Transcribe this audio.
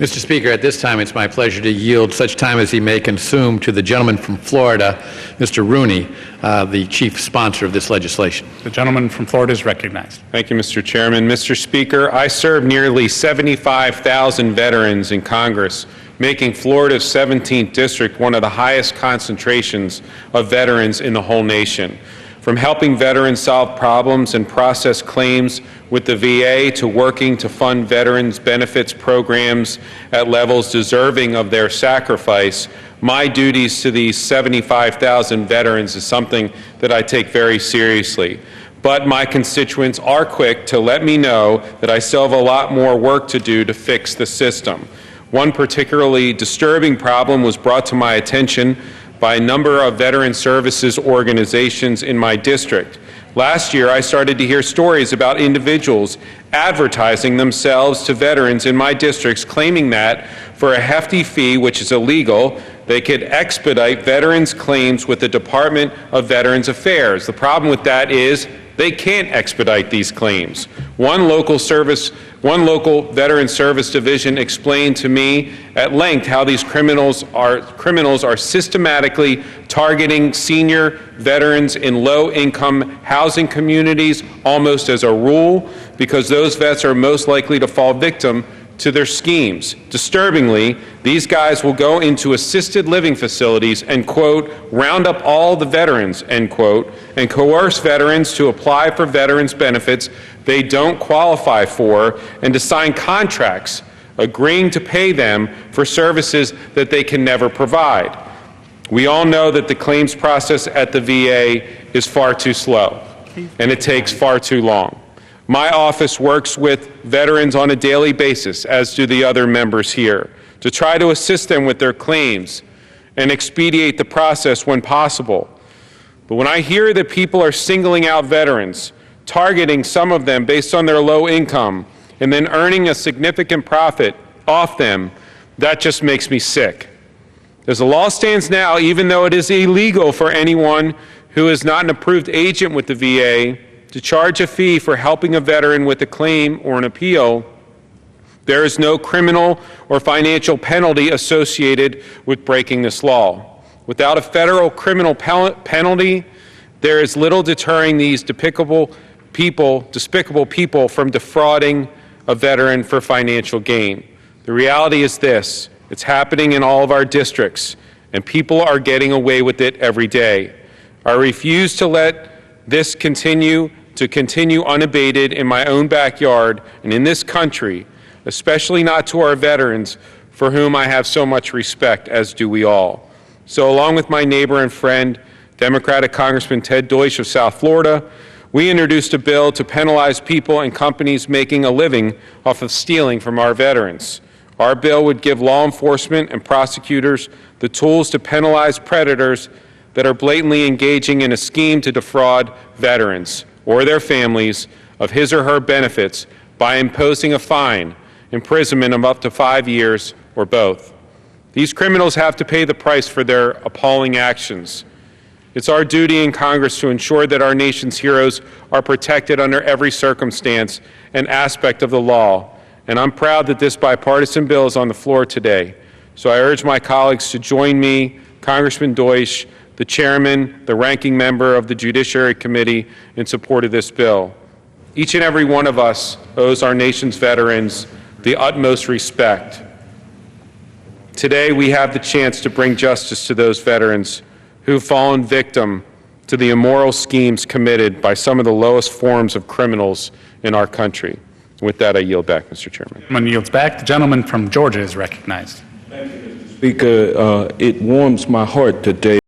Mr. Speaker, at this time, it's my pleasure to yield such time as he may consume to the gentleman from Florida, Mr. Rooney, the chief sponsor of this legislation. The gentleman from Florida is recognized. Thank you, Mr. Chairman. Mr. Speaker, I serve nearly 75,000 veterans in Congress, making Florida's 17th district one of the highest concentrations of veterans in the whole nation. From helping veterans solve problems and process claims with the VA to working to fund veterans benefits programs at levels deserving of their sacrifice, my duties to these 75,000 veterans is something that I take very seriously. But my constituents are quick to let me know that I still have a lot more work to do to fix the system. One particularly disturbing problem was brought to my attention by a number of veteran services organizations in my district. Last year, I started to hear stories about individuals advertising themselves to veterans in my districts, claiming that for a hefty fee, which is illegal, they could expedite veterans' claims with the Department of Veterans Affairs. The problem with that is they can't expedite these claims. One local veteran service division explained to me at length how these criminals are systematically targeting senior veterans in low-income housing communities almost as a rule, because those vets are most likely to fall victim to their schemes. Disturbingly, these guys will go into assisted living facilities and, quote, round up all the veterans, end quote, and coerce veterans to apply for veterans benefits they don't qualify for and to sign contracts agreeing to pay them for services that they can never provide. We all know that the claims process at the VA is far too slow, and it takes far too long. My office works with veterans on a daily basis, as do the other members here, to try to assist them with their claims and expedite the process when possible. But when I hear that people are singling out veterans, targeting some of them based on their low income, and then earning a significant profit off them, that just makes me sick. As the law stands now, even though it is illegal for anyone who is not an approved agent with the VA to charge a fee for helping a veteran with a claim or an appeal, there is no criminal or financial penalty associated with breaking this law. Without a federal criminal penalty, there is little deterring these despicable people from defrauding a veteran for financial gain. The reality is this: it's happening in all of our districts, and people are getting away with it every day. I refuse to let this continue unabated in my own backyard and in this country, especially not to our veterans, for whom I have so much respect, as do we all. So along with my neighbor and friend, Democratic Congressman Ted Deutsch of South Florida, we introduced a bill to penalize people and companies making a living off of stealing from our veterans. Our bill would give law enforcement and prosecutors the tools to penalize predators that are blatantly engaging in a scheme to defraud veterans or their families of his or her benefits by imposing a fine, imprisonment of up to 5 years, or both. These criminals have to pay the price for their appalling actions. It's our duty in Congress to ensure that our nation's heroes are protected under every circumstance and aspect of the law, and I'm proud that this bipartisan bill is on the floor today. So I urge my colleagues to join me, Congressman Deutsch, the chairman, the ranking member of the Judiciary Committee, in support of this bill. Each and every one of us owes our nation's veterans the utmost respect. Today, we have the chance to bring justice to those veterans who've fallen victim to the immoral schemes committed by some of the lowest forms of criminals in our country. With that, I yield back, Mr. Chairman. The gentleman yields back. The gentleman from Georgia is recognized. Speaker, it warms my heart today